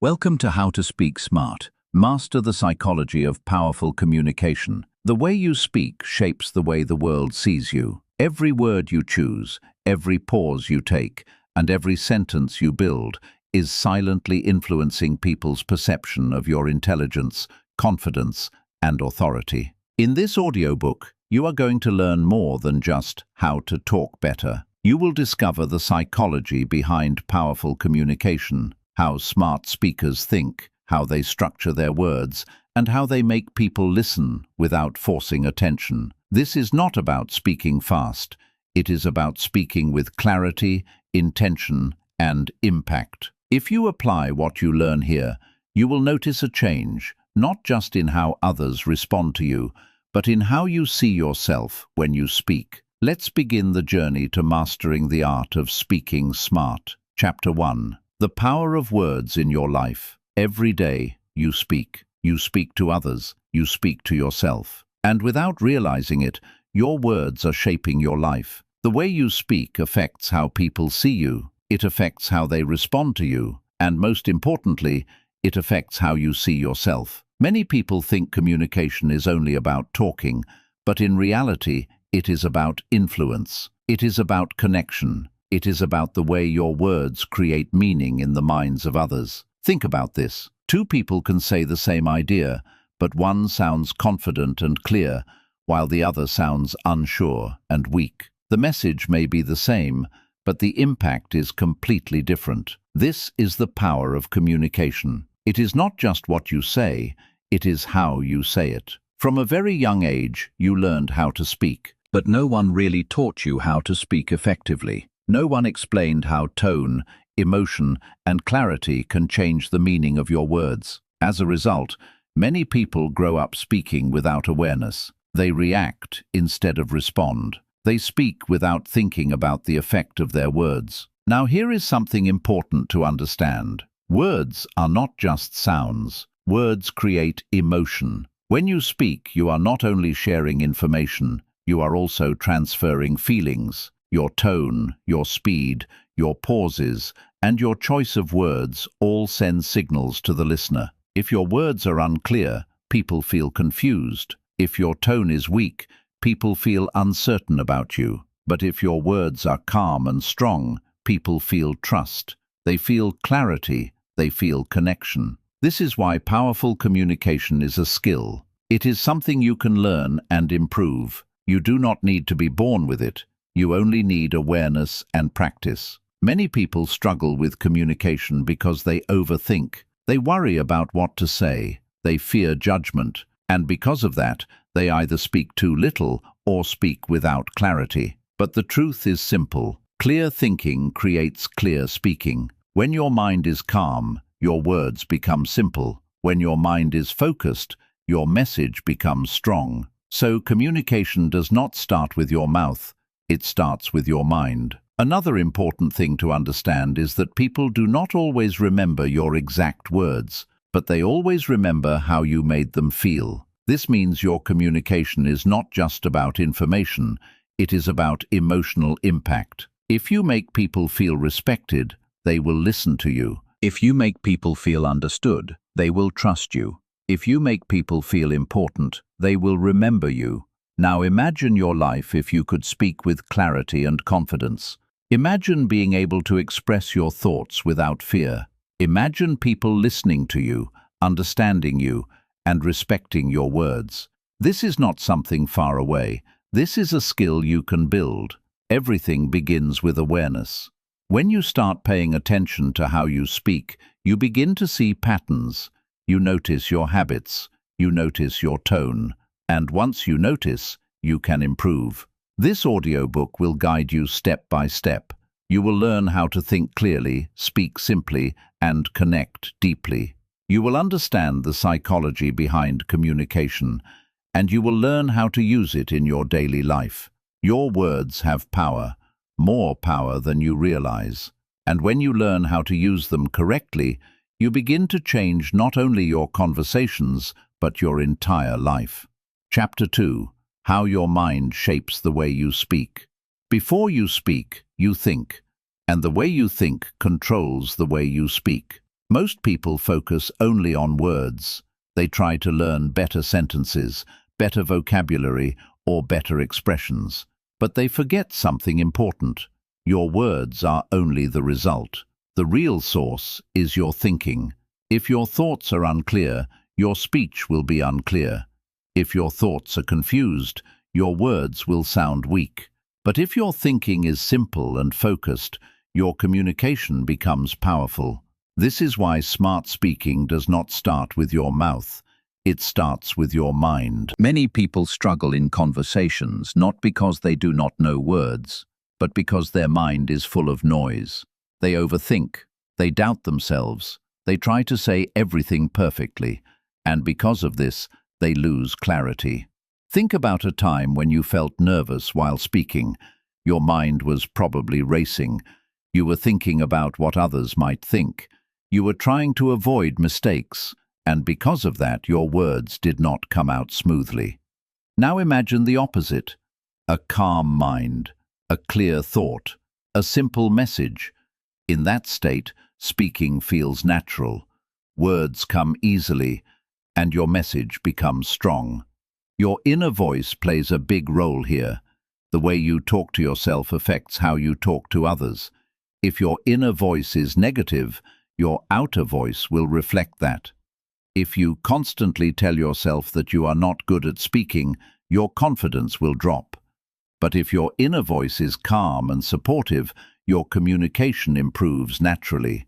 Welcome to How to Speak Smart. Master the psychology of powerful communication. The way you speak shapes the way the world sees you. Every word you choose, every pause you take, and every sentence you build is silently influencing people's perception of your intelligence, confidence, and authority. In this audiobook, you are going to learn more than just how to talk better. You will discover the psychology behind powerful communication, how smart speakers think, how they structure their words, and how they make people listen without forcing attention. This is not about speaking fast. It is about speaking with clarity, intention, and impact. If you apply what you learn here, you will notice a change, not just in how others respond to you, but in how you see yourself when you speak. Let's begin the journey to mastering the art of speaking smart. Chapter 1. The power of words in your life. Every day, you speak. You speak to others. You speak to yourself. And without realizing it, your words are shaping your life. The way you speak affects how people see you. It affects how they respond to you. And most importantly, it affects how you see yourself. Many people think communication is only about talking, but in reality, it is about influence. It is about connection. It is about the way your words create meaning in the minds of others. Think about this. Two people can say the same idea, but one sounds confident and clear, while the other sounds unsure and weak. The message may be the same, but the impact is completely different. This is the power of communication. It is not just what you say, it is how you say it. From a very young age, you learned how to speak. But no one really taught you how to speak effectively. No one explained how tone, emotion, and clarity can change the meaning of your words. As a result, many people grow up speaking without awareness. They react instead of respond. They speak without thinking about the effect of their words. Now here is something important to understand. Words are not just sounds. Words create emotion. When you speak, you are not only sharing information, you are also transferring feelings. Your tone, your speed, your pauses, and your choice of words all send signals to the listener. If your words are unclear, people feel confused. If your tone is weak, people feel uncertain about you. But if your words are calm and strong, people feel trust. They feel clarity. They feel connection. This is why powerful communication is a skill. It is something you can learn and improve. You do not need to be born with it. You only need awareness and practice. Many people struggle with communication because they overthink. They worry about what to say. They fear judgment. And because of that, they either speak too little or speak without clarity. But the truth is simple. Clear thinking creates clear speaking. When your mind is calm, your words become simple. When your mind is focused, your message becomes strong. So communication does not start with your mouth. It starts with your mind. Another important thing to understand is that people do not always remember your exact words, but they always remember how you made them feel. This means your communication is not just about information, it is about emotional impact. If you make people feel respected, they will listen to you. If you make people feel understood, they will trust you. If you make people feel important, they will remember you. Now imagine your life if you could speak with clarity and confidence. Imagine being able to express your thoughts without fear. Imagine people listening to you, understanding you, and respecting your words. This is not something far away. This is a skill you can build. Everything begins with awareness. When you start paying attention to how you speak, you begin to see patterns. You notice your habits. You notice your tone. And once you notice, you can improve. This audiobook will guide you step by step. You will learn how to think clearly, speak simply, and connect deeply. You will understand the psychology behind communication, and you will learn how to use it in your daily life. Your words have power, more power than you realize. And when you learn how to use them correctly, you begin to change not only your conversations, but your entire life. Chapter 2. How your mind shapes the way you speak. Before you speak, you think, and the way you think controls the way you speak. Most people focus only on words. They try to learn better sentences, better vocabulary, or better expressions. But they forget something important. Your words are only the result. The real source is your thinking. If your thoughts are unclear, your speech will be unclear. If your thoughts are confused, your words will sound weak. But if your thinking is simple and focused, your communication becomes powerful. This is why smart speaking does not start with your mouth. It starts with your mind. Many people struggle in conversations not because they do not know words, but because their mind is full of noise. They overthink, they doubt themselves, they try to say everything perfectly, and because of this, they lose clarity. Think about a time when you felt nervous while speaking. Your mind was probably racing. You were thinking about what others might think. You were trying to avoid mistakes, and because of that, your words did not come out smoothly. Now imagine the opposite: a calm mind, a clear thought, a simple message. In that state, speaking feels natural. Words come easily, and your message becomes strong. Your inner voice plays a big role here. The way you talk to yourself affects how you talk to others. If your inner voice is negative, your outer voice will reflect that. If you constantly tell yourself that you are not good at speaking, your confidence will drop. But if your inner voice is calm and supportive, your communication improves naturally.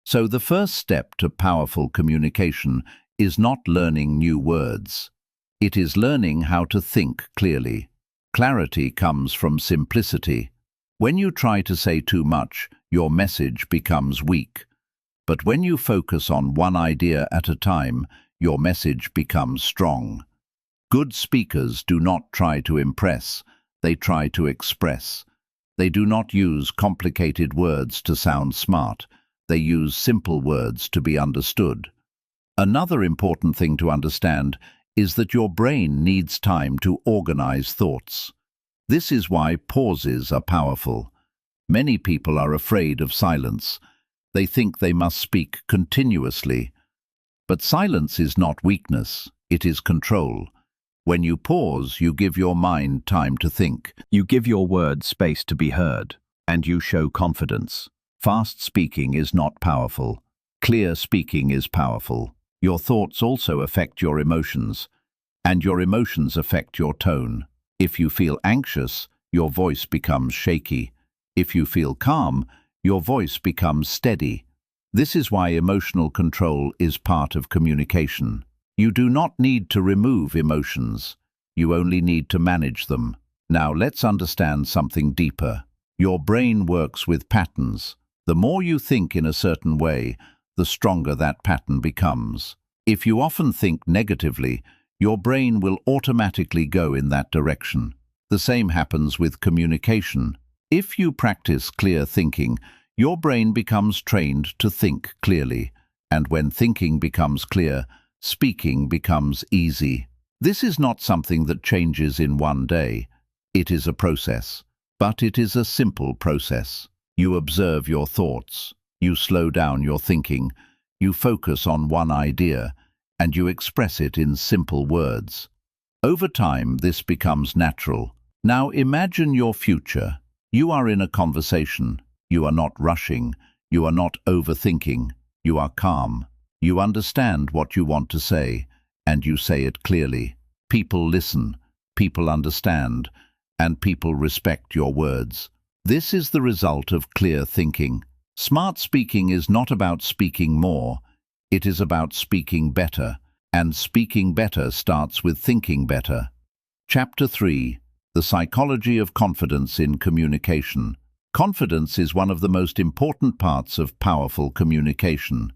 So the first step to powerful communication is not learning new words. It is learning how to think clearly. Clarity comes from simplicity. When you try to say too much, your message becomes weak. But when you focus on one idea at a time, your message becomes strong. Good speakers do not try to impress, they try to express. They do not use complicated words to sound smart. They use simple words to be understood. Another important thing to understand is that your brain needs time to organize thoughts. This is why pauses are powerful. Many people are afraid of silence. They think they must speak continuously. But silence is not weakness, it is control. When you pause, you give your mind time to think. You give your words space to be heard, and you show confidence. Fast speaking is not powerful. Clear speaking is powerful. Your thoughts also affect your emotions, and your emotions affect your tone. If you feel anxious, your voice becomes shaky. If you feel calm, your voice becomes steady. This is why emotional control is part of communication. You do not need to remove emotions. You only need to manage them. Now let's understand something deeper. Your brain works with patterns. The more you think in a certain way, the stronger that pattern becomes. If you often think negatively, your brain will automatically go in that direction. The same happens with communication. If you practice clear thinking, your brain becomes trained to think clearly. And when thinking becomes clear, speaking becomes easy. This is not something that changes in one day. It is a process. But it is a simple process. You observe your thoughts. You slow down your thinking. You focus on one idea, and you express it in simple words. Over time, this becomes natural. Now imagine your future. You are in a conversation. You are not rushing. You are not overthinking. You are calm. You understand what you want to say, and you say it clearly. People listen, people understand, and people respect your words. This is the result of clear thinking. Smart speaking is not about speaking more. It is about speaking better, and speaking better starts with thinking better. Chapter 3: The Psychology of Confidence in Communication. Confidence is one of the most important parts of powerful communication.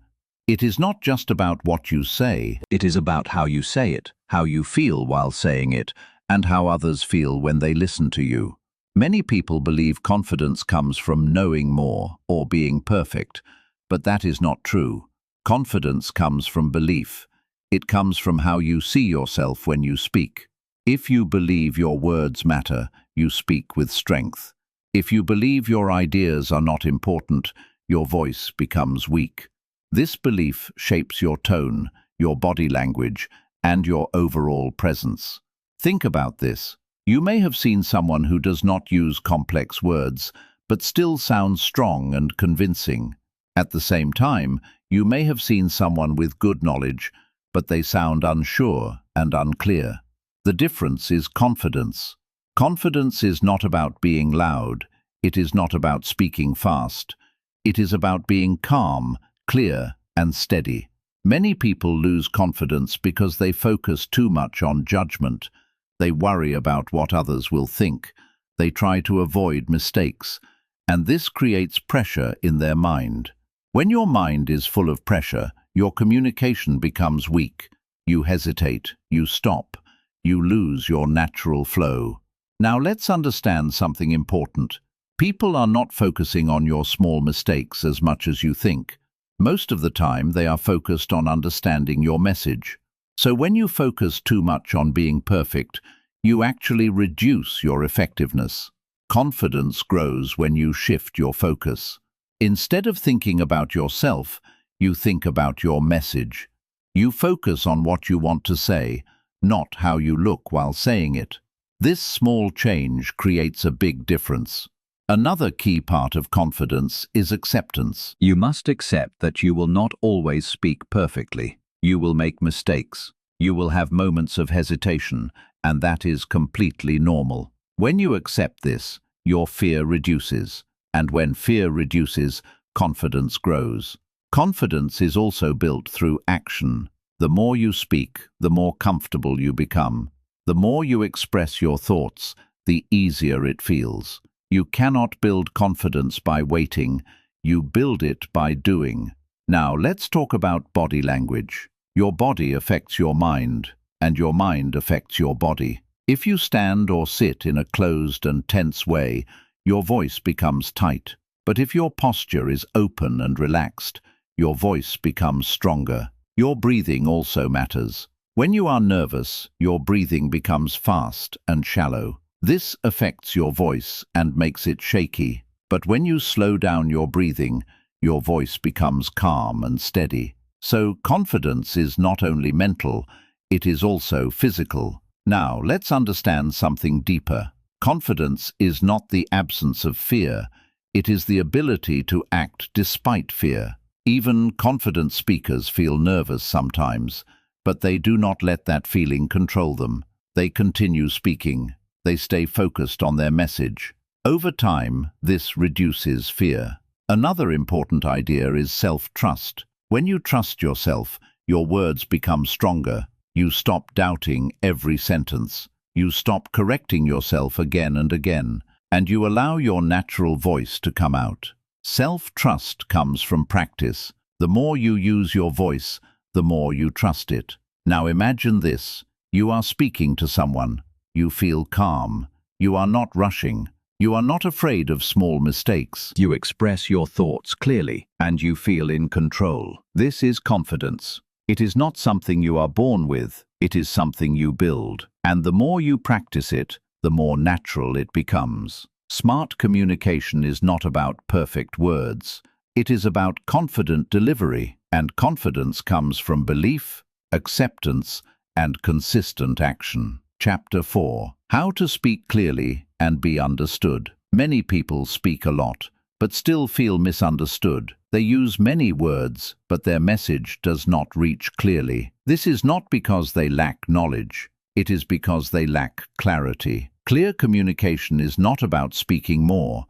It is not just about what you say, it is about how you say it, how you feel while saying it, and how others feel when they listen to you. Many people believe confidence comes from knowing more or being perfect, but that is not true. Confidence comes from belief. It comes from how you see yourself when you speak. If you believe your words matter, you speak with strength. If you believe your ideas are not important, your voice becomes weak. This belief shapes your tone, your body language, and your overall presence. Think about this. You may have seen someone who does not use complex words, but still sounds strong and convincing. At the same time, you may have seen someone with good knowledge, but they sound unsure and unclear. The difference is confidence. Confidence is not about being loud. It is not about speaking fast. It is about being calm, clear, and steady. Many people lose confidence because they focus too much on judgment. They worry about what others will think. They try to avoid mistakes, and this creates pressure in their mind. When your mind is full of pressure, your communication becomes weak. You hesitate, you stop, you lose your natural flow. Now let's understand something important. People are not focusing on your small mistakes as much as you think. Most of the time, they are focused on understanding your message. So when you focus too much on being perfect, you actually reduce your effectiveness. Confidence grows when you shift your focus. Instead of thinking about yourself, you think about your message. You focus on what you want to say, not how you look while saying it. This small change creates a big difference. Another key part of confidence is acceptance. You must accept that you will not always speak perfectly. You will make mistakes. You will have moments of hesitation, and that is completely normal. When you accept this, your fear reduces. And when fear reduces, confidence grows. Confidence is also built through action. The more you speak, the more comfortable you become. The more you express your thoughts, the easier it feels. You cannot build confidence by waiting. You build it by doing. Now, let's talk about body language. Your body affects your mind, and your mind affects your body. If you stand or sit in a closed and tense way, your voice becomes tight. But if your posture is open and relaxed, your voice becomes stronger. Your breathing also matters. When you are nervous, your breathing becomes fast and shallow. This affects your voice and makes it shaky. But when you slow down your breathing, your voice becomes calm and steady. So confidence is not only mental, it is also physical. Now, let's understand something deeper. Confidence is not the absence of fear. It is the ability to act despite fear. Even confident speakers feel nervous sometimes, but they do not let that feeling control them. They continue speaking. They stay focused on their message. Over time, this reduces fear. Another important idea is self-trust. When you trust yourself, your words become stronger. You stop doubting every sentence. You stop correcting yourself again and again, and you allow your natural voice to come out. Self-trust comes from practice. The more you use your voice, the more you trust it. Now imagine this. You are speaking to someone. You feel calm. You are not rushing. You are not afraid of small mistakes. You express your thoughts clearly, and you feel in control. This is confidence. It is not something you are born with. It is something you build. And the more you practice it, the more natural it becomes. Smart communication is not about perfect words. It is about confident delivery, and confidence comes from belief, acceptance, and consistent action. Chapter 4. How to speak clearly and be understood. Many people speak a lot, but still feel misunderstood. They use many words, but their message does not reach clearly. This is not because they lack knowledge. It is because they lack clarity. Clear communication is not about speaking more.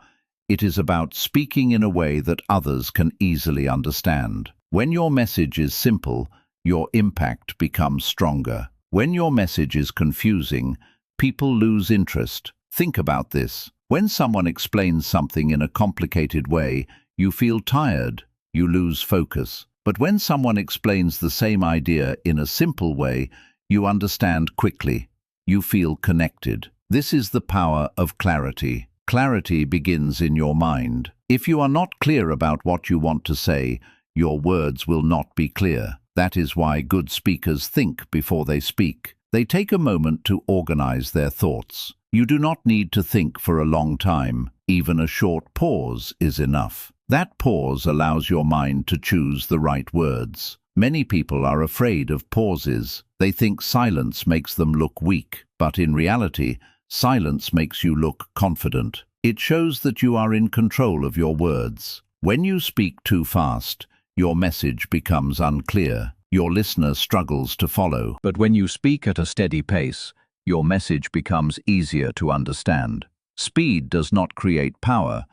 It is about speaking in a way that others can easily understand. When your message is simple, your impact becomes stronger. When your message is confusing, people lose interest. Think about this. When someone explains something in a complicated way, you feel tired. You lose focus. But when someone explains the same idea in a simple way, you understand quickly. You feel connected. This is the power of clarity. Clarity begins in your mind. If you are not clear about what you want to say, your words will not be clear. That is why good speakers think before they speak. They take a moment to organize their thoughts. You do not need to think for a long time. Even a short pause is enough. That pause allows your mind to choose the right words. Many people are afraid of pauses. They think silence makes them look weak, but in reality, silence makes you look confident. It shows that you are in control of your words. When you speak too fast, your message becomes unclear. Your listener struggles to follow. But when you speak at a steady pace, your message becomes easier to understand. Speed does not create power.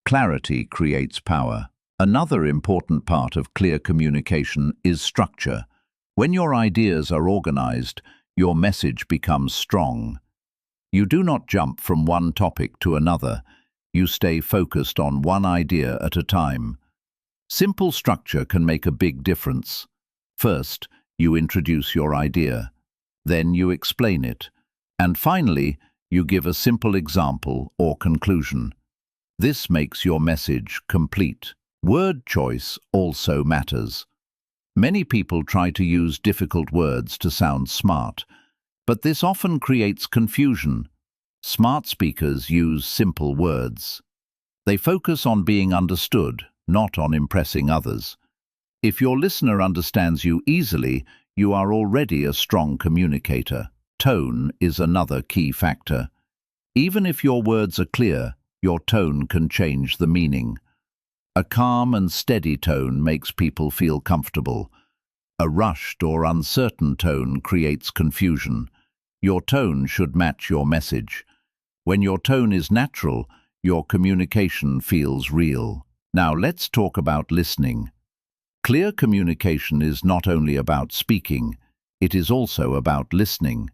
Clarity creates power. Another important part of clear communication is structure. When your ideas are organized, your message becomes strong. You do not jump from one topic to another. You stay focused on one idea at a time. Simple structure can make a big difference. First, you introduce your idea. Then you explain it. And finally, you give a simple example or conclusion. This makes your message complete. Word choice also matters. Many people try to use difficult words to sound smart, but this often creates confusion. Smart speakers use simple words. They focus on being understood, not on impressing others. If your listener understands you easily, you are already a strong communicator. Tone is another key factor. Even if your words are clear, your tone can change the meaning. A calm and steady tone makes people feel comfortable. A rushed or uncertain tone creates confusion. Your tone should match your message. When your tone is natural, your communication feels real. Now let's talk about listening. Clear communication is not only about speaking, it is also about listening.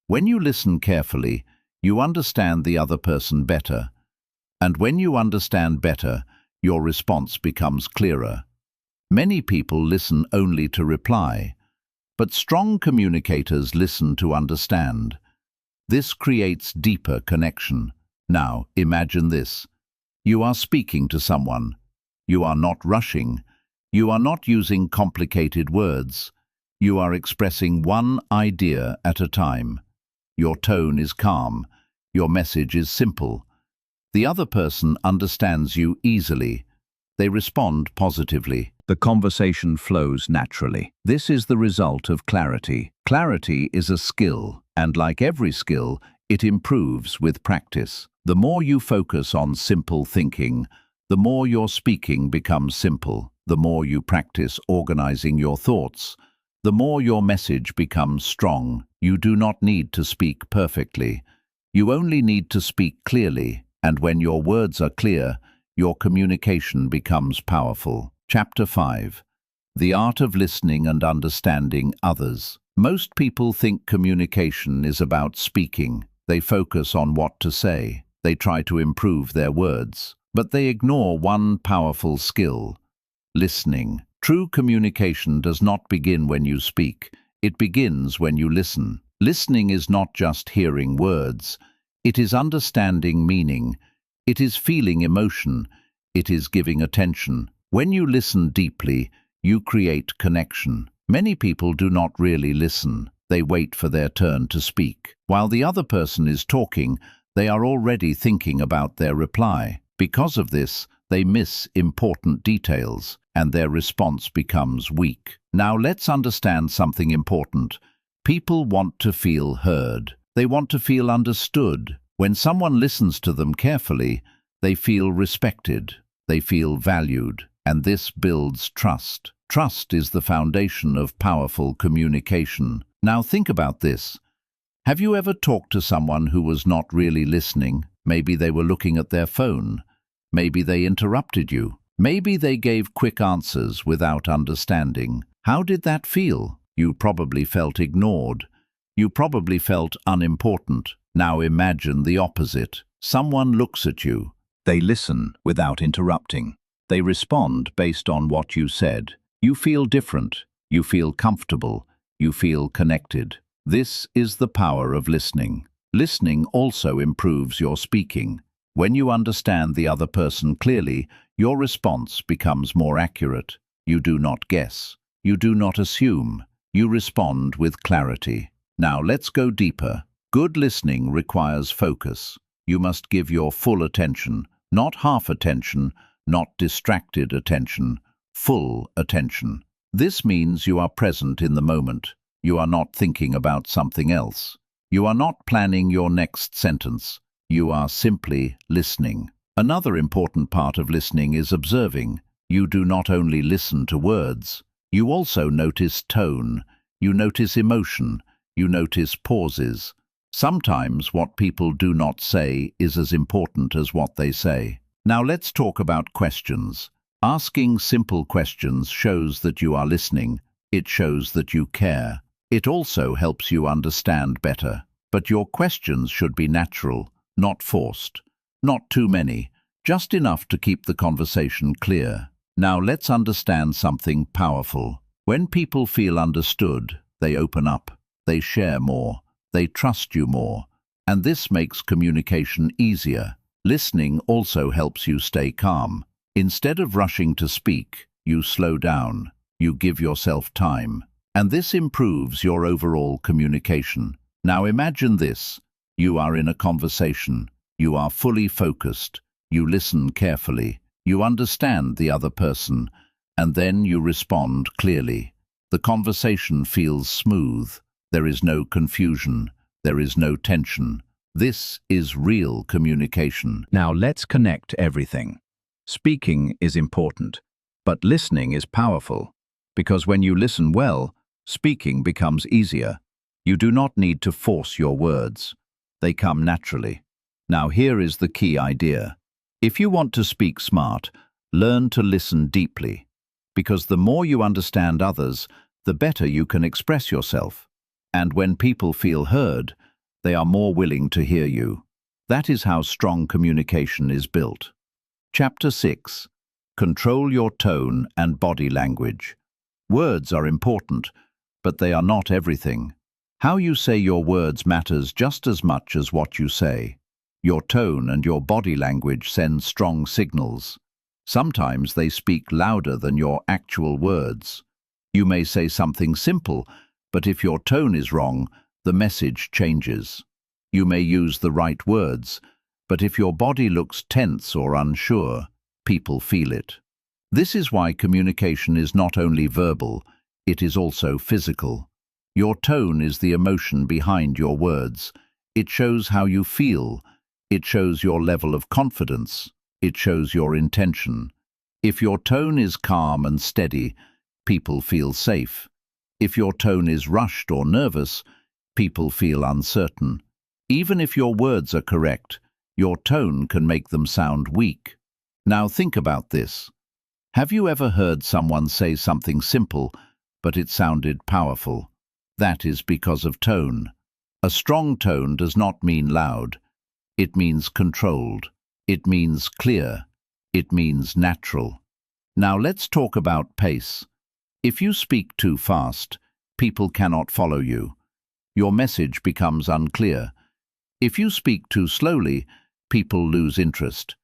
When you listen carefully, you understand the other person better. And when you understand better, your response becomes clearer. Many people listen only to reply, but strong communicators listen to understand. This creates deeper connection. Now, imagine this. You are speaking to someone. You are not rushing. You are not using complicated words. You are expressing one idea at a time. Your tone is calm. Your message is simple. The other person understands you easily. They respond positively. The conversation flows naturally. This is the result of clarity. Clarity is a skill, and like every skill, it improves with practice. The more you focus on simple thinking, the more your speaking becomes simple. The more you practice organizing your thoughts, the more your message becomes strong. You do not need to speak perfectly. You only need to speak clearly, and when your words are clear, your communication becomes powerful. Chapter 5. The Art of Listening and Understanding Others. Most people think communication is about speaking. They focus on what to say. They try to improve their words. But they ignore one powerful skill: listening. True communication does not begin when you speak. It begins when you listen. Listening is not just hearing words. It is understanding meaning. It is feeling emotion. It is giving attention. When you listen deeply, you create connection. Many people do not really listen. They wait for their turn to speak. While the other person is talking, they are already thinking about their reply. Because of this, they miss important details, and their response becomes weak. Now let's understand something important. People want to feel heard. They want to feel understood. When someone listens to them carefully, they feel respected. They feel valued, and this builds trust. Trust is the foundation of powerful communication. Now think about this. Have you ever talked to someone who was not really listening? Maybe they were looking at their phone. Maybe they interrupted you. Maybe they gave quick answers without understanding. How did that feel? You probably felt ignored. You probably felt unimportant. Now imagine the opposite. Someone looks at you. They listen without interrupting. They respond based on what you said. You feel different. You feel comfortable. You feel connected. This is the power of listening. Listening also improves your speaking. When you understand the other person clearly, your response becomes more accurate. You do not guess. You do not assume. You respond with clarity. Now let's go deeper. Good listening requires focus. You must give your full attention, not half attention, not distracted attention, full attention. This means you are present in the moment. You are not thinking about something else. You are not planning your next sentence. You are simply listening. Another important part of listening is observing. You do not only listen to words, you also notice tone, you notice emotion, you notice pauses. Sometimes what people do not say is as important as what they say. Now let's talk about questions. Asking simple questions shows that you are listening. It shows that you care. It also helps you understand better. But your questions should be natural, not forced. Not too many, just enough to keep the conversation clear. Now let's understand something powerful. When people feel understood, they open up, they share more, they trust you more, and this makes communication easier. Listening also helps you stay calm. Instead of rushing to speak, you slow down, you give yourself time, and this improves your overall communication. Now imagine this. You are in a conversation. You are fully focused. You listen carefully. You understand the other person, and then you respond clearly. The conversation feels smooth. There is no confusion. There is no tension. This is real communication. Now let's connect everything. Speaking is important, but listening is powerful, because when you listen well, speaking becomes easier. You do not need to force your words. They come naturally. Now here is the key idea. If you want to speak smart, learn to listen deeply, because the more you understand others, the better you can express yourself. And when people feel heard, they are more willing to hear you. That is how strong communication is built. Chapter 6. Control your tone and body language. Words are important, but they are not everything. How you say your words matters just as much as what you say. Your tone and your body language send strong signals. Sometimes they speak louder than your actual words. You may say something simple, but if your tone is wrong, the message changes. You may use the right words, but if your body looks tense or unsure, people feel it. This is why communication is not only verbal, it is also physical. Your tone is the emotion behind your words. It shows how you feel. It shows your level of confidence. It shows your intention. If your tone is calm and steady, people feel safe. If your tone is rushed or nervous, people feel uncertain. Even if your words are correct, your tone can make them sound weak. Now think about this. Have you ever heard someone say something simple, but it sounded powerful? That is because of tone. A strong tone does not mean loud. It means controlled. It means clear. It means natural. Now let's talk about pace. If you speak too fast, people cannot follow you. Your message becomes unclear. If you speak too slowly, people lose interest.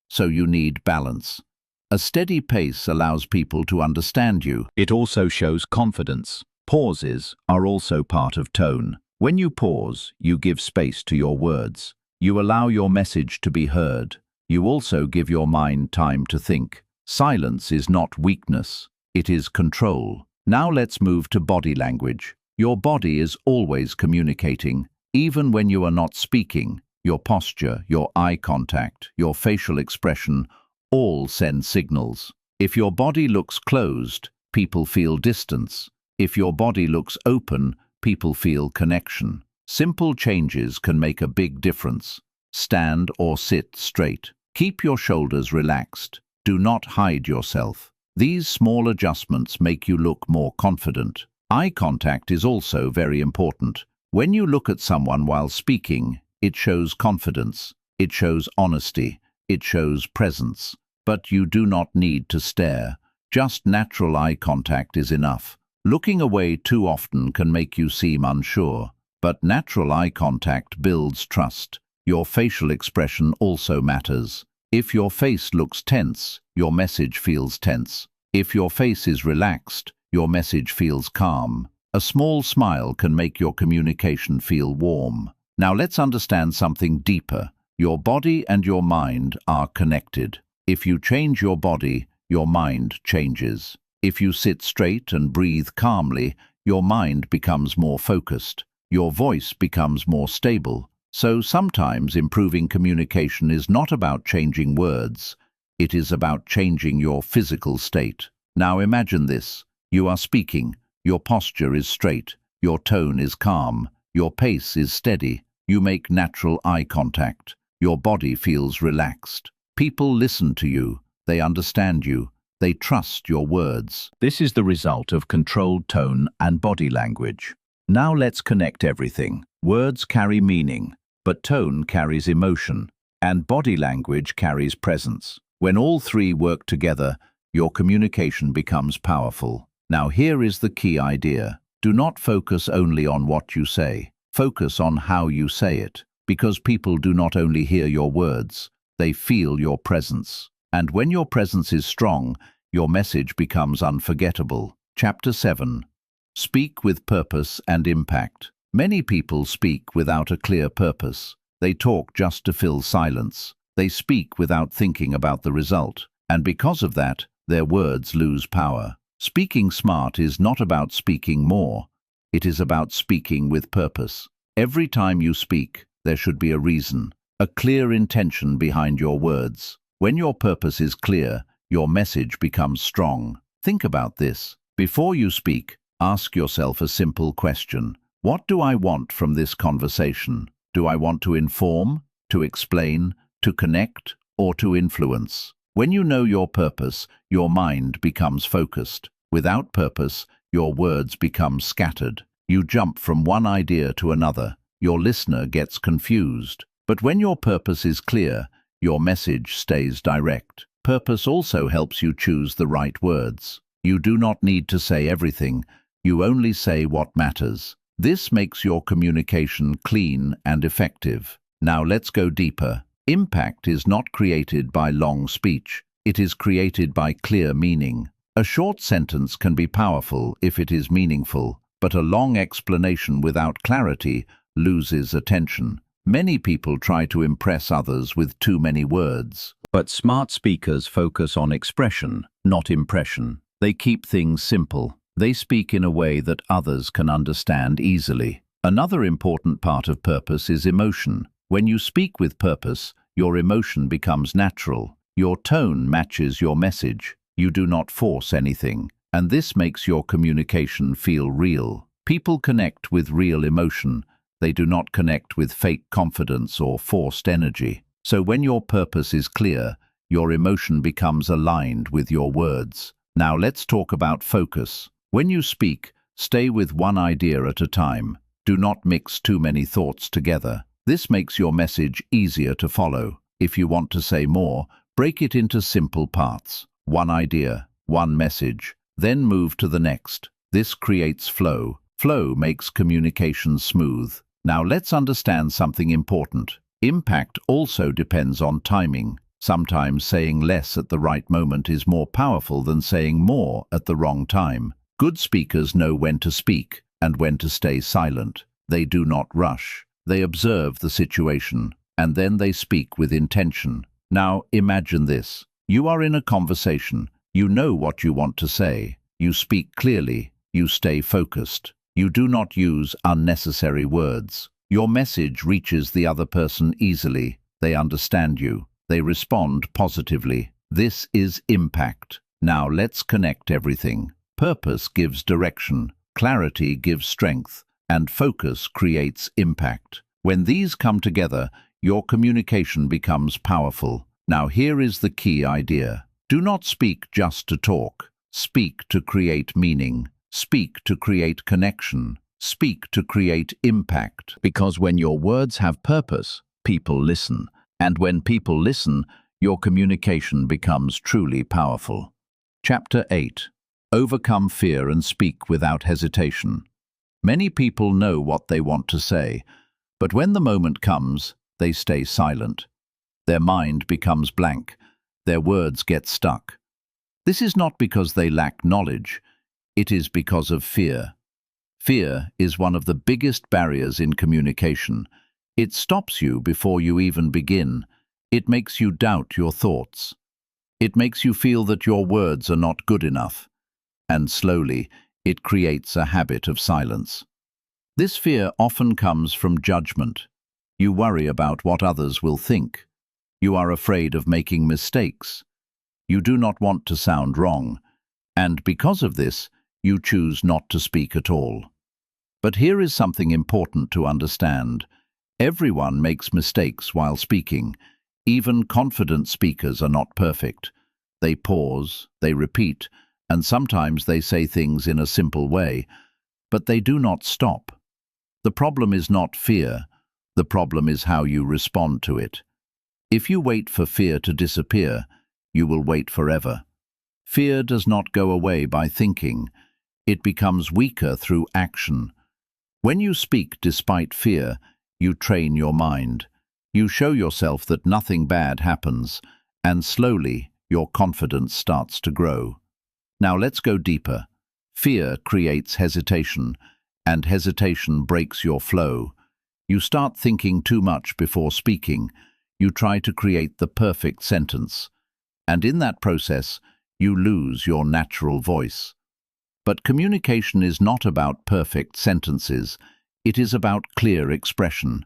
So you need balance. A steady pace allows people to understand you. It also shows confidence. Pauses are also part of tone. When you pause, you give space to your words. You allow your message to be heard. You also give your mind time to think. Silence is not weakness. It is control. Now let's move to body language. Your body is always communicating. Even when you are not speaking, your posture, your eye contact, your facial expression, all send signals. If your body looks closed, people feel distance. If your body looks open, people feel connection. Simple changes can make a big difference. Stand or sit straight. Keep your shoulders relaxed. Do not hide yourself. These small adjustments make you look more confident. Eye contact is also very important. When you look at someone while speaking, it shows confidence. It shows honesty. It shows presence. But you do not need to stare. Just natural eye contact is enough. Looking away too often can make you seem unsure, but natural eye contact builds trust. Your facial expression also matters. If your face looks tense, your message feels tense. If your face is relaxed, your message feels calm. A small smile can make your communication feel warm. Now let's understand something deeper. Your body and your mind are connected. If you change your body, your mind changes. If you sit straight and breathe calmly, your mind becomes more focused. Your voice becomes more stable. So sometimes improving communication is not about changing words. It is about changing your physical state. Now imagine this. You are speaking. Your posture is straight. Your tone is calm. Your pace is steady. You make natural eye contact. Your body feels relaxed. People listen to you. They understand you. They trust your words. This is the result of controlled tone and body language. Now let's connect everything. Words carry meaning, but tone carries emotion, and body language carries presence. When all three work together, your communication becomes powerful. Now here is the key idea. Do not focus only on what you say. Focus on how you say it, because people do not only hear your words, they feel your presence. And when your presence is strong, your message becomes unforgettable. Chapter 7. Speak with purpose and impact. Many people speak without a clear purpose. They talk just to fill silence. They speak without thinking about the result. And because of that, their words lose power. Speaking smart is not about speaking more. It is about speaking with purpose. Every time you speak, there should be a reason, a clear intention behind your words. When your purpose is clear, your message becomes strong. Think about this. Before you speak, ask yourself a simple question. What do I want from this conversation? Do I want to inform, to explain, to connect, or to influence? When you know your purpose, your mind becomes focused. Without purpose, your words become scattered. You jump from one idea to another. Your listener gets confused. But when your purpose is clear, your message stays direct. Purpose also helps you choose the right words. You do not need to say everything. You only say what matters. This makes your communication clean and effective. Now let's go deeper. Impact is not created by long speech. It is created by clear meaning. A short sentence can be powerful if it is meaningful, but a long explanation without clarity loses attention. Many people try to impress others with too many words. But smart speakers focus on expression, not impression. They keep things simple. They speak in a way that others can understand easily. Another important part of purpose is emotion. When you speak with purpose, your emotion becomes natural. Your tone matches your message. You do not force anything, and this makes your communication feel real. People connect with real emotion. They do not connect with fake confidence or forced energy. So when your purpose is clear, your emotion becomes aligned with your words. Now let's talk about focus. When you speak, stay with one idea at a time. Do not mix too many thoughts together. This makes your message easier to follow. If you want to say more, break it into simple parts. One idea, one message, then move to the next. This creates flow. Flow makes communication smooth. Now let's understand something important. Impact also depends on timing. Sometimes saying less at the right moment is more powerful than saying more at the wrong time. Good speakers know when to speak and when to stay silent. They do not rush. They observe the situation, and then they speak with intention. Now imagine this. You are in a conversation. You know what you want to say. You speak clearly. You stay focused. You do not use unnecessary words. Your message reaches the other person easily. They understand you. They respond positively. This is impact. Now let's connect everything. Purpose gives direction, clarity gives strength, and focus creates impact. When these come together, your communication becomes powerful. Now here is the key idea. Do not speak just to talk. Speak to create meaning. Speak to create connection. Speak to create impact. Because when your words have purpose, people listen. And when people listen, your communication becomes truly powerful. Chapter 8. Overcome fear and speak without hesitation. Many people know what they want to say, but when the moment comes, they stay silent. Their mind becomes blank. Their words get stuck. This is not because they lack knowledge. It is because of fear. Fear is one of the biggest barriers in communication. It stops you before you even begin. It makes you doubt your thoughts. It makes you feel that your words are not good enough, and slowly it creates a habit of silence. This fear often comes from judgment. You worry about what others will think. You are afraid of making mistakes. You do not want to sound wrong, and because of this, you choose not to speak at all. But here is something important to understand. Everyone makes mistakes while speaking. Even confident speakers are not perfect. They pause, they repeat, and sometimes they say things in a simple way, but they do not stop. The problem is not fear. The problem is how you respond to it. If you wait for fear to disappear, you will wait forever. Fear does not go away by thinking. It becomes weaker through action. When you speak despite fear, you train your mind. You show yourself that nothing bad happens, and slowly your confidence starts to grow. Now let's go deeper. Fear creates hesitation, and hesitation breaks your flow. You start thinking too much before speaking. You try to create the perfect sentence, and in that process, you lose your natural voice. But communication is not about perfect sentences. It is about clear expression.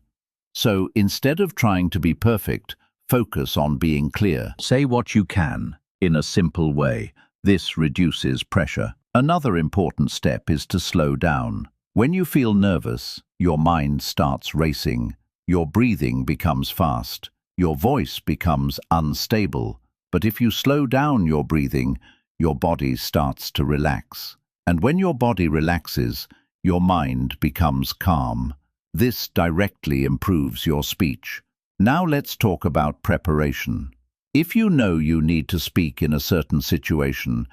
So instead of trying to be perfect, focus on being clear. Say what you can, in a simple way. This reduces pressure. Another important step is to slow down. When you feel nervous, your mind starts racing. Your breathing becomes fast. Your voice becomes unstable. But if you slow down your breathing, your body starts to relax. And when your body relaxes, your mind becomes calm. This directly improves your speech. Now let's talk about preparation. If you know you need to speak in a certain situation,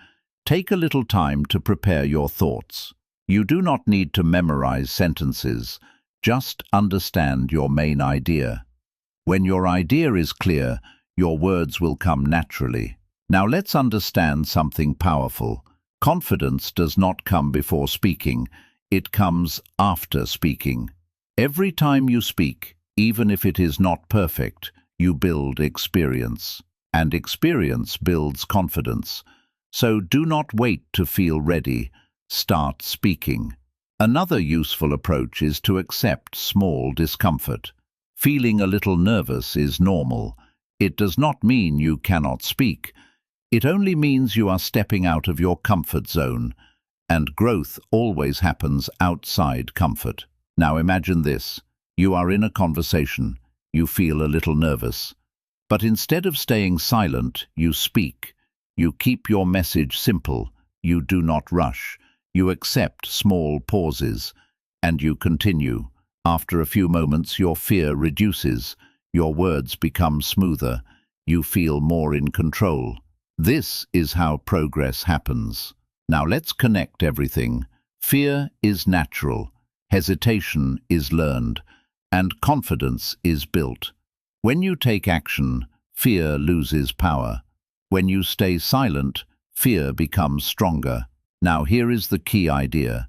take a little time to prepare your thoughts. You do not need to memorize sentences. Just understand your main idea. When your idea is clear, your words will come naturally. Now let's understand something powerful. Confidence does not come before speaking. It comes after speaking. Every time you speak, even if it is not perfect, you build experience. And experience builds confidence. So do not wait to feel ready. Start speaking. Another useful approach is to accept small discomfort. Feeling a little nervous is normal. It does not mean you cannot speak. It only means you are stepping out of your comfort zone, and growth always happens outside comfort. Now imagine this. You are in a conversation. You feel a little nervous. But instead of staying silent, you speak. You keep your message simple. You do not rush. You accept small pauses, and you continue. After a few moments, your fear reduces. Your words become smoother. You feel more in control. This is how progress happens. Now let's connect everything. Fear is natural. Hesitation is learned. And confidence is built. When you take action, fear loses power. When you stay silent, fear becomes stronger. Now here is the key idea.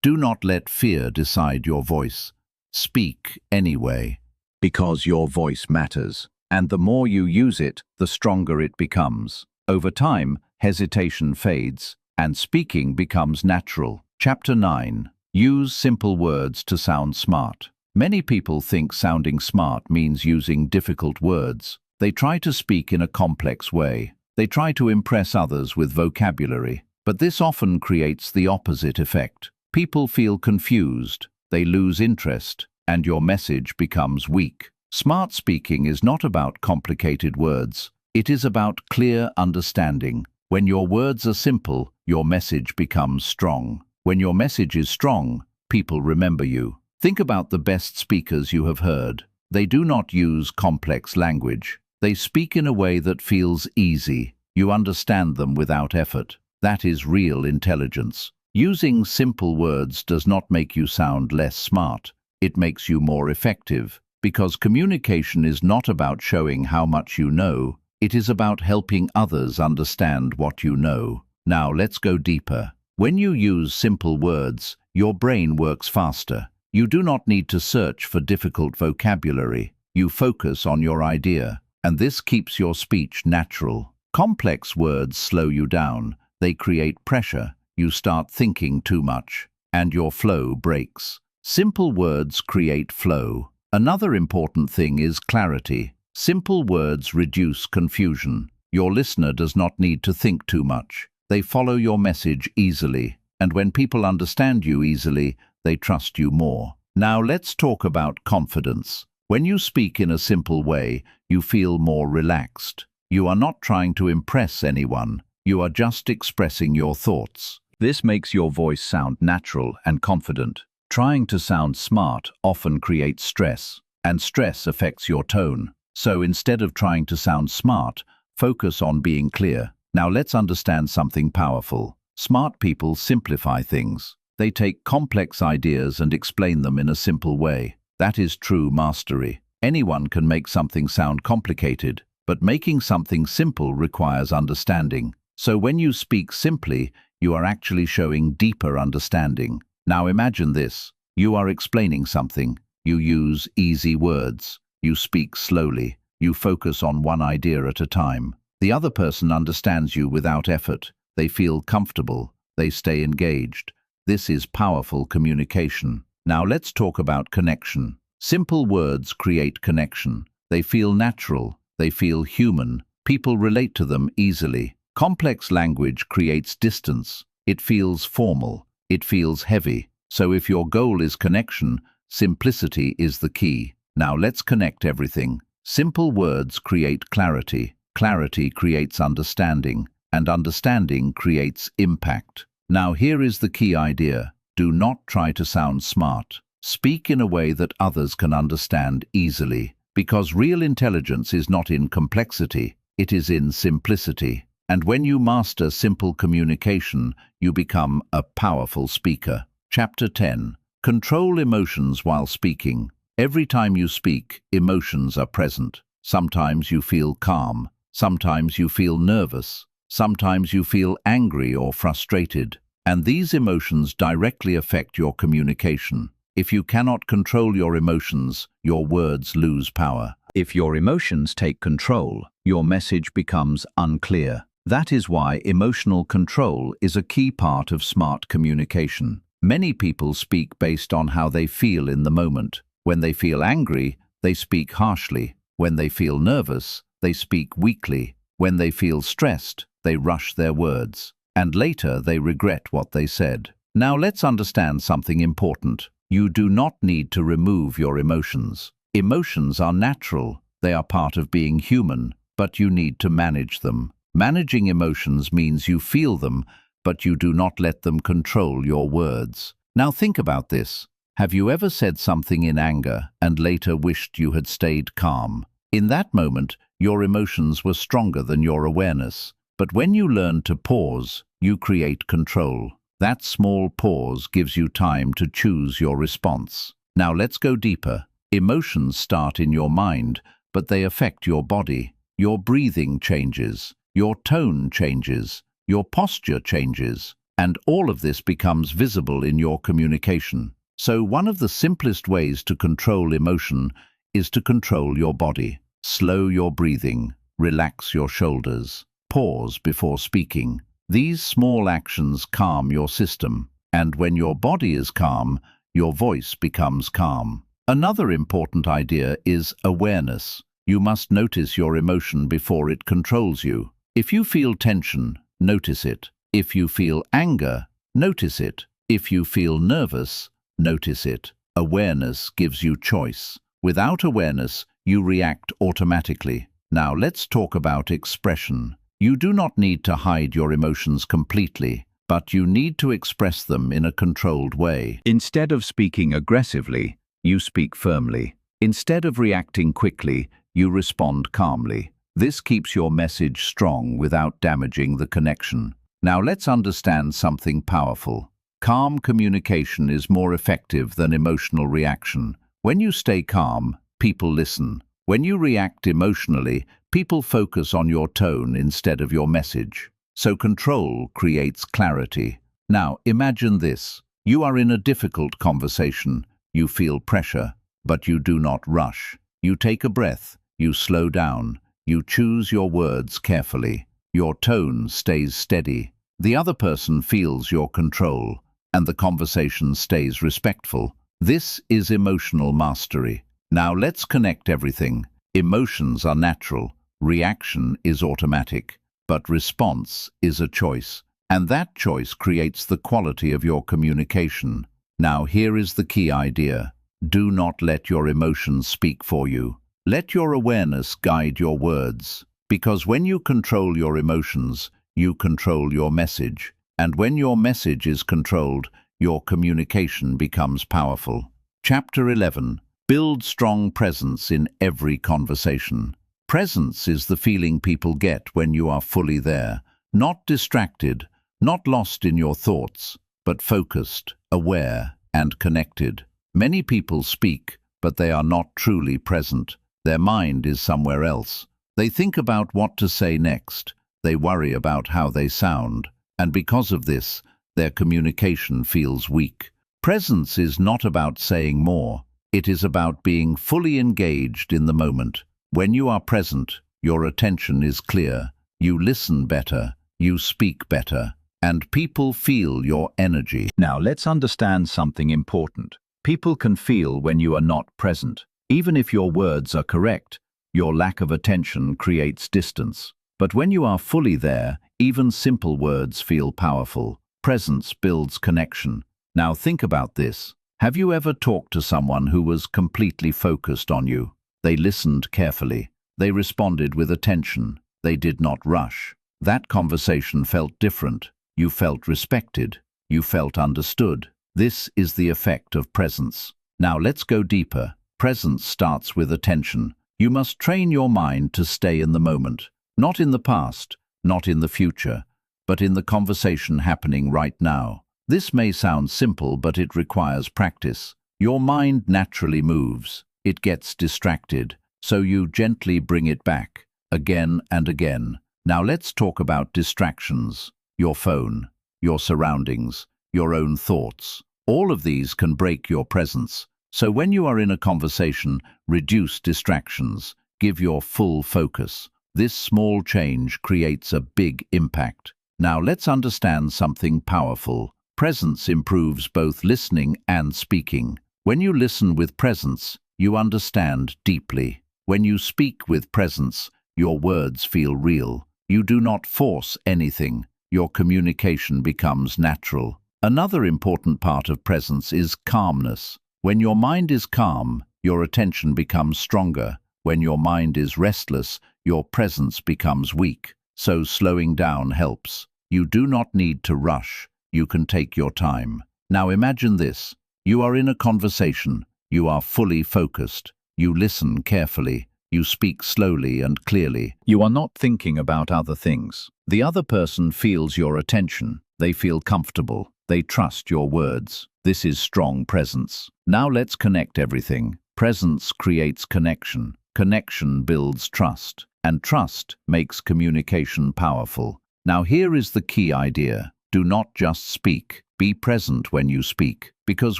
Do not let fear decide your voice. Speak anyway. Because your voice matters, and the more you use it, the stronger it becomes. Over time, hesitation fades, and speaking becomes natural. Chapter 9. Use simple words to sound smart. Many people think sounding smart means using difficult words. They try to speak in a complex way. They try to impress others with vocabulary. But this often creates the opposite effect. People feel confused, they lose interest, and your message becomes weak. Smart speaking is not about complicated words. It is about clear understanding. When your words are simple, your message becomes strong. When your message is strong, people remember you. Think about the best speakers you have heard. They do not use complex language. They speak in a way that feels easy. You understand them without effort. That is real intelligence. Using simple words does not make you sound less smart. It makes you more effective. Because communication is not about showing how much you know. It is about helping others understand what you know. Now let's go deeper. When you use simple words, your brain works faster. You do not need to search for difficult vocabulary. You focus on your idea, and this keeps your speech natural. Complex words slow you down. They create pressure. You start thinking too much, and your flow breaks. Simple words create flow. Another important thing is clarity. Simple words reduce confusion. Your listener does not need to think too much. They follow your message easily, and when people understand you easily, they trust you more. Now let's talk about confidence. When you speak in a simple way, you feel more relaxed. You are not trying to impress anyone. You are just expressing your thoughts. This makes your voice sound natural and confident. Trying to sound smart often creates stress, and stress affects your tone. So instead of trying to sound smart, focus on being clear. Now let's understand something powerful. Smart people simplify things. They take complex ideas and explain them in a simple way. That is true mastery. Anyone can make something sound complicated, but making something simple requires understanding. So when you speak simply, you are actually showing deeper understanding. Now imagine this. You are explaining something. You use easy words. You speak slowly. You focus on one idea at a time. The other person understands you without effort. They feel comfortable. They stay engaged. This is powerful communication. Now let's talk about connection. Simple words create connection. They feel natural. They feel human. People relate to them easily. Complex language creates distance. It feels formal. It feels heavy. So if your goal is connection, simplicity is the key. Now let's connect everything. Simple words create clarity. Clarity creates understanding. And understanding creates impact. Now here is the key idea. Do not try to sound smart. Speak in a way that others can understand easily. Because real intelligence is not in complexity, it is in simplicity. And when you master simple communication, you become a powerful speaker. Chapter 10. Control emotions while speaking. Every time you speak, emotions are present. Sometimes you feel calm. Sometimes you feel nervous. Sometimes you feel angry or frustrated. And these emotions directly affect your communication. If you cannot control your emotions, your words lose power. If your emotions take control, your message becomes unclear. That is why emotional control is a key part of smart communication. Many people speak based on how they feel in the moment. When they feel angry, they speak harshly. When they feel nervous, they speak weakly. When they feel stressed, they rush their words. And later they regret what they said. Now let's understand something important. You do not need to remove your emotions. Emotions are natural. They are part of being human, but you need to manage them. Managing emotions means you feel them, but you do not let them control your words. Now think about this. Have you ever said something in anger and later wished you had stayed calm? In that moment, your emotions were stronger than your awareness. But when you learn to pause, you create control. That small pause gives you time to choose your response. Now let's go deeper. Emotions start in your mind, but they affect your body. Your breathing changes. Your tone changes. Your posture changes. And all of this becomes visible in your communication. So one of the simplest ways to control emotion is to control your body. Slow your breathing. Relax your shoulders. Pause before speaking. These small actions calm your system. And when your body is calm, your voice becomes calm. Another important idea is awareness. You must notice your emotion before it controls you. If you feel tension, notice it. If you feel anger, notice it. If you feel nervous, notice it. Awareness gives you choice. Without awareness, you react automatically. Now let's talk about expression. You do not need to hide your emotions completely, but you need to express them in a controlled way. Instead of speaking aggressively, you speak firmly. Instead of reacting quickly, you respond calmly. This keeps your message strong without damaging the connection. Now let's understand something powerful. Calm communication is more effective than emotional reaction. When you stay calm, people listen. When you react emotionally, people focus on your tone instead of your message. So control creates clarity. Now imagine this. You are in a difficult conversation. You feel pressure, but you do not rush. You take a breath. You slow down. You choose your words carefully. your tone stays steady, the other person feels your control, and the conversation stays respectful. This is emotional mastery. Now let's connect everything. Emotions are natural, reaction is automatic, but response is a choice. And that choice creates the quality of your communication. Now here is the key idea. Do not let your emotions speak for you. Let your awareness guide your words. Because when you control your emotions, you control your message. And when your message is controlled, your communication becomes powerful. Chapter 11. Build strong presence in every conversation. Presence is the feeling people get when you are fully there, not distracted, not lost in your thoughts, but focused, aware, and connected. Many people speak, but they are not truly present. Their mind is somewhere else. They think about what to say next. They worry about how they sound. And because of this, their communication feels weak. Presence is not about saying more. It is about being fully engaged in the moment. When you are present, your attention is clear. You listen better. You speak better. And people feel your energy. Now let's understand something important. People can feel when you are not present. Even if your words are correct, your lack of attention creates distance. But when you are fully there, even simple words feel powerful. Presence builds connection. Now think about this. Have you ever talked to someone who was completely focused on you? They listened carefully. They responded with attention. They did not rush. That conversation felt different. You felt respected. You felt understood. This is the effect of presence. Now let's go deeper. Presence starts with attention. You must train your mind to stay in the moment. Not in the past, not in the future, but in the conversation happening right now. This may sound simple, but it requires practice. Your mind naturally moves. It gets distracted, so you gently bring it back, again and again. Now let's talk about distractions. Your phone, your surroundings, your own thoughts. All of these can break your presence. So when you are in a conversation, reduce distractions. Give your full focus. This small change creates a big impact. Now let's understand something powerful. Presence improves both listening and speaking. When you listen with presence, you understand deeply. When you speak with presence, your words feel real. You do not force anything. Your communication becomes natural. Another important part of presence is calmness. When your mind is calm, your attention becomes stronger. When your mind is restless, your presence becomes weak. So slowing down helps. You do not need to rush. You can take your time. Now imagine this. You are in a conversation. You are fully focused. You listen carefully. You speak slowly and clearly. You are not thinking about other things. The other person feels your attention. They feel comfortable. They trust your words. This is strong presence. Now let's connect everything. Presence creates connection. Connection builds trust. And trust makes communication powerful. Now here is the key idea. Do not just speak. Be present when you speak. Because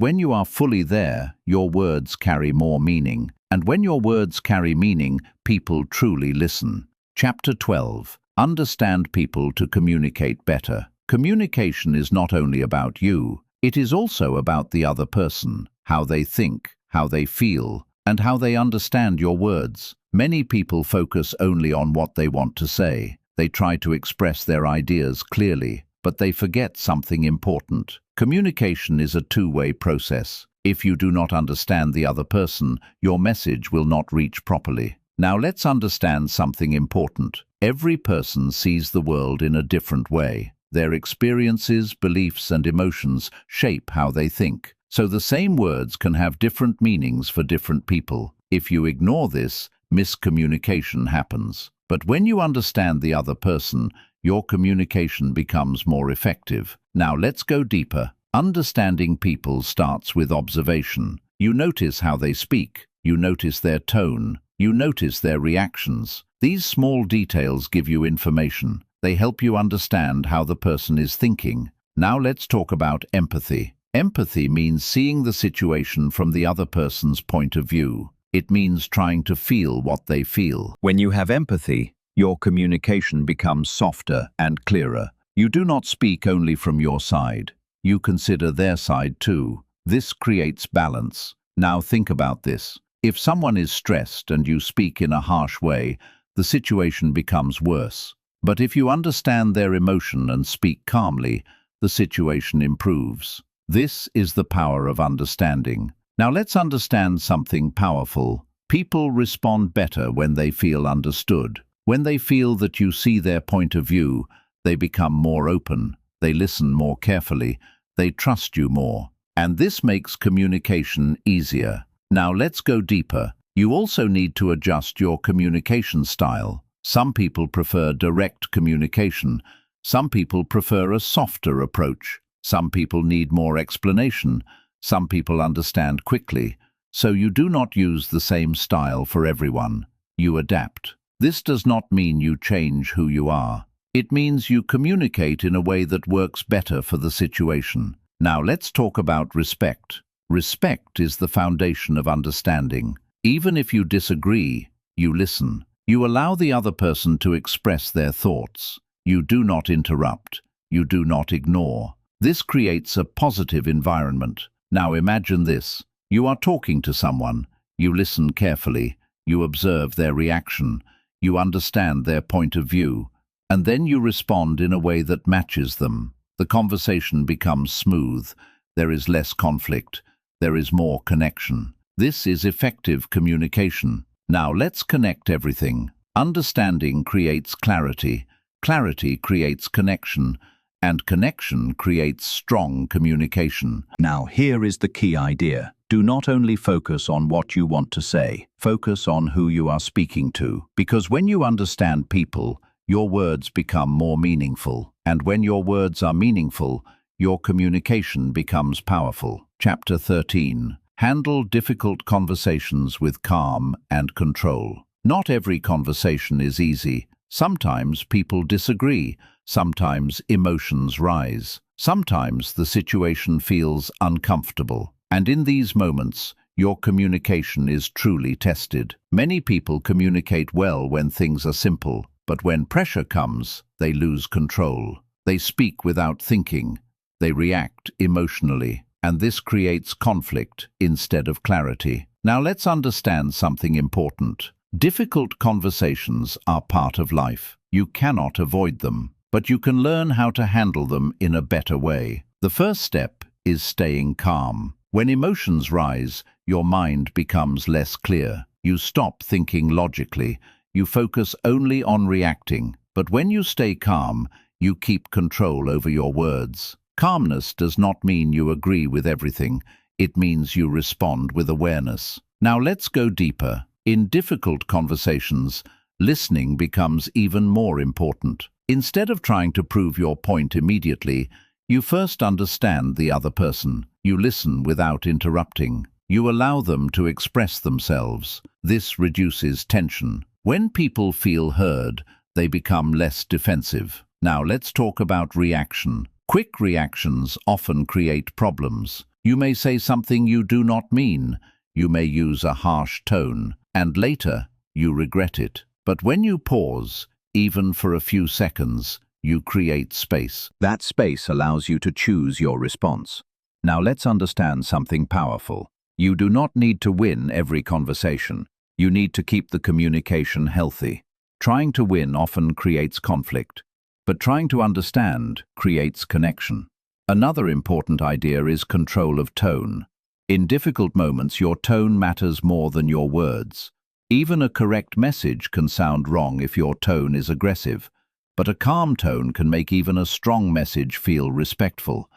when you are fully there, your words carry more meaning. And when your words carry meaning, people truly listen. Chapter 12. Understand people to communicate better. Communication is not only about you. It is also about the other person, how they think, how they feel, and how they understand your words. Many people focus only on what they want to say. They try to express their ideas clearly, but they forget something important. Communication is a two-way process. If you do not understand the other person, your message will not reach properly. Now let's understand something important. Every person sees the world in a different way. Their experiences, beliefs, and emotions shape how they think. So the same words can have different meanings for different people. If you ignore this, miscommunication happens. But when you understand the other person, your communication becomes more effective. Now let's go deeper. Understanding people starts with observation. You notice how they speak. You notice their tone. You notice their reactions. These small details give you information. They help you understand how the person is thinking. Now let's talk about empathy. Empathy means seeing the situation from the other person's point of view. It means trying to feel what they feel. When you have empathy, Your communication becomes softer and clearer. You do not speak only from your side. You consider their side too. This creates balance. Now think about this. If someone is stressed and you speak in a harsh way, the situation becomes worse. But if you understand their emotion and speak calmly, the situation improves. This is the power of understanding. Now let's understand something powerful. People respond better when they feel understood. When they feel that you see their point of view, they become more open, they listen more carefully, they trust you more. And this makes communication easier. Now let's go deeper. You also need to adjust your communication style. Some people prefer direct communication. Some people prefer a softer approach. Some people need more explanation. Some people understand quickly. So you do not use the same style for everyone. You adapt. This does not mean you change who you are. It means you communicate in a way that works better for the situation. Now let's talk about respect. Respect is the foundation of understanding. Even if you disagree, you listen. You allow the other person to express their thoughts. You do not interrupt. You do not ignore. This creates a positive environment. Now imagine this. You are talking to someone. You listen carefully. You observe their reaction. You understand their point of view. And then you respond in a way that matches them. The conversation becomes smooth. There is less conflict. There is more connection. This is effective communication. Now let's connect everything. Understanding creates clarity. Clarity creates connection. And connection creates strong communication. Now here is the key idea. Do not only focus on what you want to say, focus on who you are speaking to. Because when you understand people, your words become more meaningful. And when your words are meaningful, your communication becomes powerful. Chapter 13. Handle difficult conversations with calm and control. Not every conversation is easy. Sometimes people disagree. Sometimes emotions rise. Sometimes the situation feels uncomfortable. And in these moments, your communication is truly tested. Many people communicate well when things are simple, but when pressure comes, they lose control. They speak without thinking. They react emotionally, and this creates conflict instead of clarity. Now let's understand something important. Difficult conversations are part of life. You cannot avoid them, but you can learn how to handle them in a better way. The first step is staying calm. When emotions rise, your mind becomes less clear. You stop thinking logically. You focus only on reacting. But when you stay calm, you keep control over your words. Calmness does not mean you agree with everything. It means you respond with awareness. Now let's go deeper. In difficult conversations, listening becomes even more important. Instead of trying to prove your point immediately, you first understand the other person. You listen without interrupting. You allow them to express themselves. This reduces tension. When people feel heard, they become less defensive. Now let's talk about reaction. Quick reactions often create problems. You may say something you do not mean. You may use a harsh tone, and later you regret it. But when you pause, even for a few seconds, you create space. That space allows you to choose your response. Now let's understand something powerful. You do not need to win every conversation. You need to keep the communication healthy. Trying to win often creates conflict, but trying to understand creates connection. Another important idea is control of tone. In difficult moments, your tone matters more than your words. Even a correct message can sound wrong if your tone is aggressive, but a calm tone can make even a strong message feel respectful.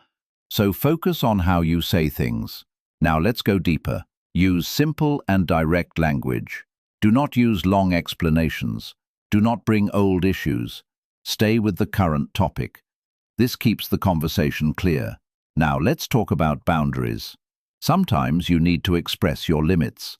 So focus on how you say things. Now let's go deeper. Use simple and direct language. Do not use long explanations. Do not bring old issues. Stay with the current topic. This keeps the conversation clear. Now let's talk about boundaries. Sometimes you need to express your limits.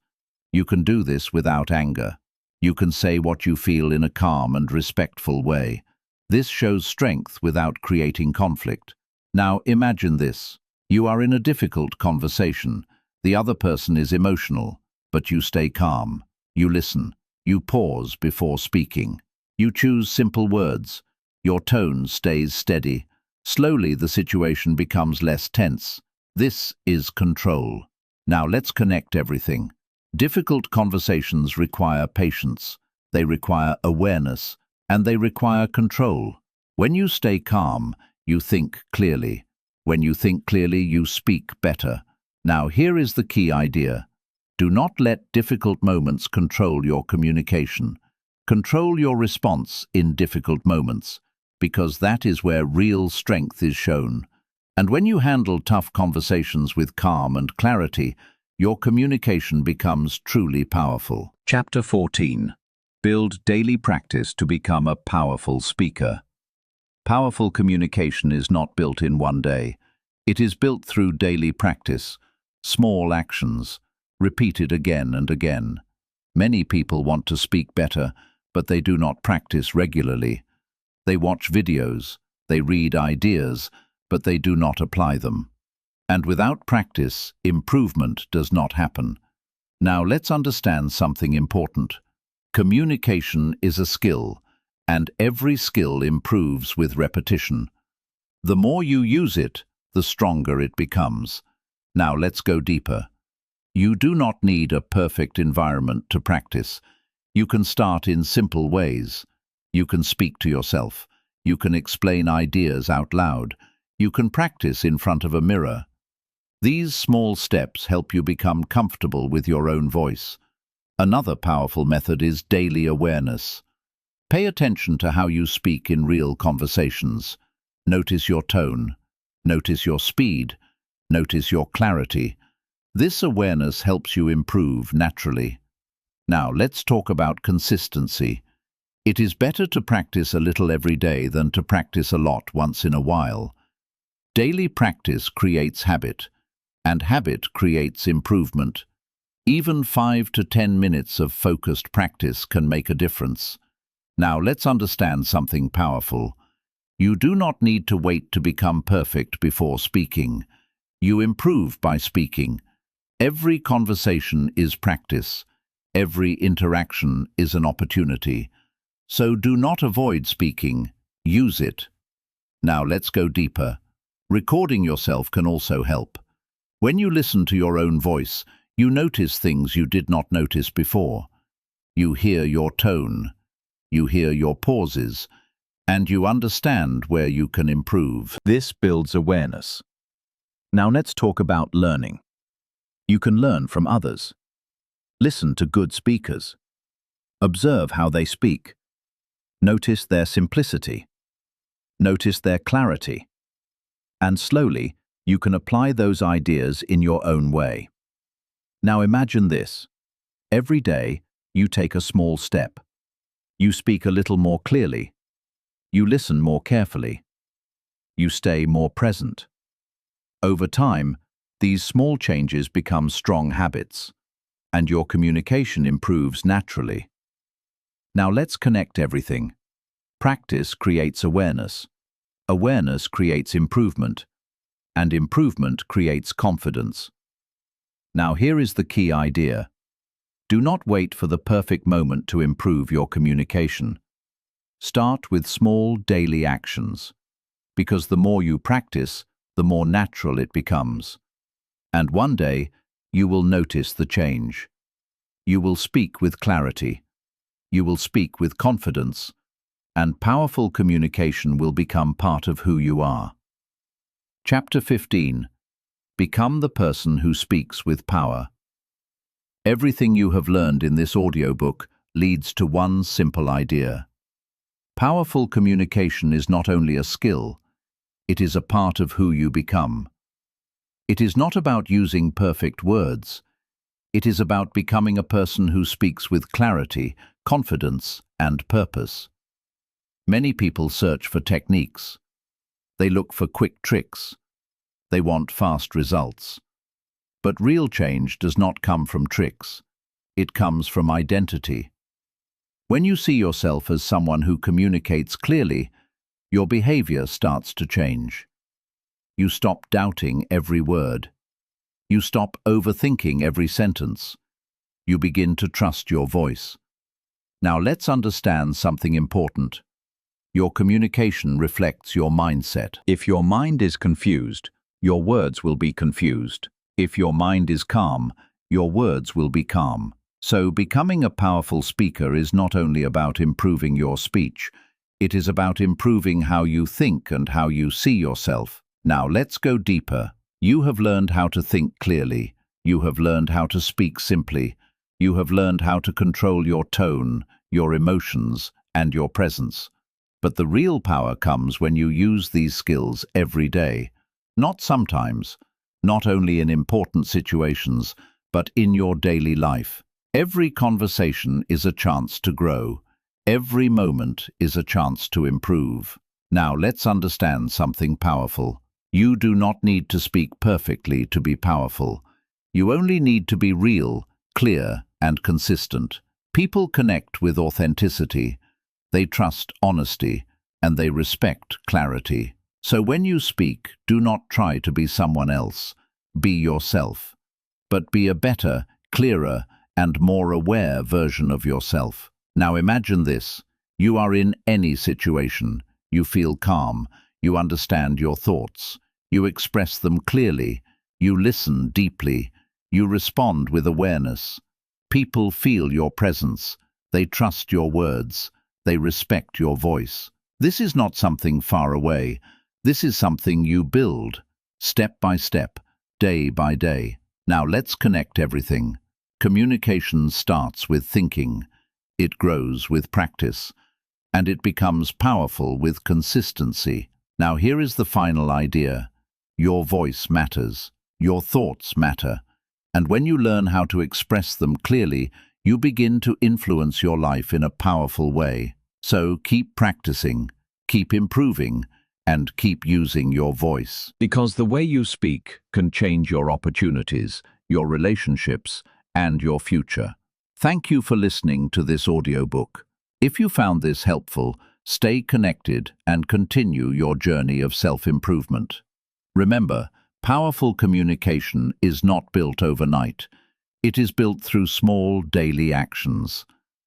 You can do this without anger. You can say what you feel in a calm and respectful way. This shows strength without creating conflict. Now imagine this. You are in a difficult conversation. The other person is emotional, but you stay calm. You listen. You pause before speaking. You choose simple words. Your tone stays steady. Slowly, the situation becomes less tense. This is control. Now let's connect everything. Difficult conversations require patience. They require awareness, and they require control. When you stay calm, you think clearly. When you think clearly, you speak better. Now here is the key idea. Do not let difficult moments control your communication. Control your response in difficult moments, because that is where real strength is shown. And when you handle tough conversations with calm and clarity, your communication becomes truly powerful. Chapter 14. Build daily practice to become a powerful speaker. Powerful communication is not built in one day. It is built through daily practice, small actions, repeated again and again. Many people want to speak better, but they do not practice regularly. They watch videos, they read ideas, but they do not apply them. And without practice, improvement does not happen. Now let's understand something important. Communication is a skill, and every skill improves with repetition. The more you use it, the stronger it becomes. Now let's go deeper. You do not need a perfect environment to practice. You can start in simple ways. You can speak to yourself. You can explain ideas out loud. You can practice in front of a mirror. These small steps help you become comfortable with your own voice. Another powerful method is daily awareness. Pay attention to how you speak in real conversations. Notice your tone. Notice your speed. Notice your clarity. This awareness helps you improve naturally. Now, let's talk about consistency. It is better to practice a little every day than to practice a lot once in a while. Daily practice creates habit, and habit creates improvement. Even 5 to 10 minutes of focused practice can make a difference. Now, let's understand something powerful. You do not need to wait to become perfect before speaking. You improve by speaking. Every conversation is practice. Every interaction is an opportunity. So do not avoid speaking. Use it. Now let's go deeper. Recording yourself can also help. When you listen to your own voice, you notice things you did not notice before. You hear your tone. You hear your pauses. And you understand where you can improve. This builds awareness. Now let's talk about learning. You can learn from others. Listen to good speakers. Observe how they speak. Notice their simplicity. Notice their clarity. And slowly, you can apply those ideas in your own way. Now imagine this. Every day, you take a small step. You speak a little more clearly. You listen more carefully. You stay more present. Over time, these small changes become strong habits, and your communication improves naturally. Now let's connect everything. Practice creates awareness. Awareness creates improvement, and improvement creates confidence. Now here is the key idea. Do not wait for the perfect moment to improve your communication. Start with small daily actions, because the more you practice, the more natural it becomes. And one day, you will notice the change. You will speak with clarity. You will speak with confidence, and powerful communication will become part of who you are. Chapter 15. Become the person who speaks with power. Everything you have learned in this audiobook leads to one simple idea. Powerful communication is not only a skill, it is a part of who you become. It is not about using perfect words. It is about becoming a person who speaks with clarity, confidence, and purpose. Many people search for techniques. They look for quick tricks. They want fast results. But real change does not come from tricks. It comes from identity. When you see yourself as someone who communicates clearly, your behavior starts to change. You stop doubting every word. You stop overthinking every sentence. You begin to trust your voice. Now let's understand something important. Your communication reflects your mindset. If your mind is confused, your words will be confused. If your mind is calm, your words will be calm. So becoming a powerful speaker is not only about improving your speech, it is about improving how you think and how you see yourself. Now let's go deeper. You have learned how to think clearly. You have learned how to speak simply. You have learned how to control your tone, your emotions, and your presence. But the real power comes when you use these skills every day. Not sometimes, not only in important situations, but in your daily life. Every conversation is a chance to grow. Every moment is a chance to improve. Now let's understand something powerful. You do not need to speak perfectly to be powerful. You only need to be real, clear, and consistent. People connect with authenticity. They trust honesty, and they respect clarity. So when you speak, do not try to be someone else. Be yourself. But be a better, clearer, and more aware version of yourself. Now imagine this. You are in any situation. You feel calm. You understand your thoughts. You express them clearly. You listen deeply. You respond with awareness. People feel your presence. They trust your words. They respect your voice. This is not something far away. This is something you build, step by step, day by day. Now let's connect everything. Communication starts with thinking. It grows with practice. And it becomes powerful with consistency. Now here is the final idea. Your voice matters. Your thoughts matter. And when you learn how to express them clearly, you begin to influence your life in a powerful way. So keep practicing, keep improving, and keep using your voice. Because the way you speak can change your opportunities, your relationships, and your future. Thank you for listening to this audiobook. If you found this helpful, stay connected and continue your journey of self-improvement. Remember, powerful communication is not built overnight. It is built through small daily actions.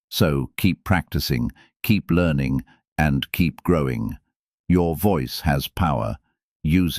So keep practicing, keep learning, and keep growing. Your voice has power. Use it.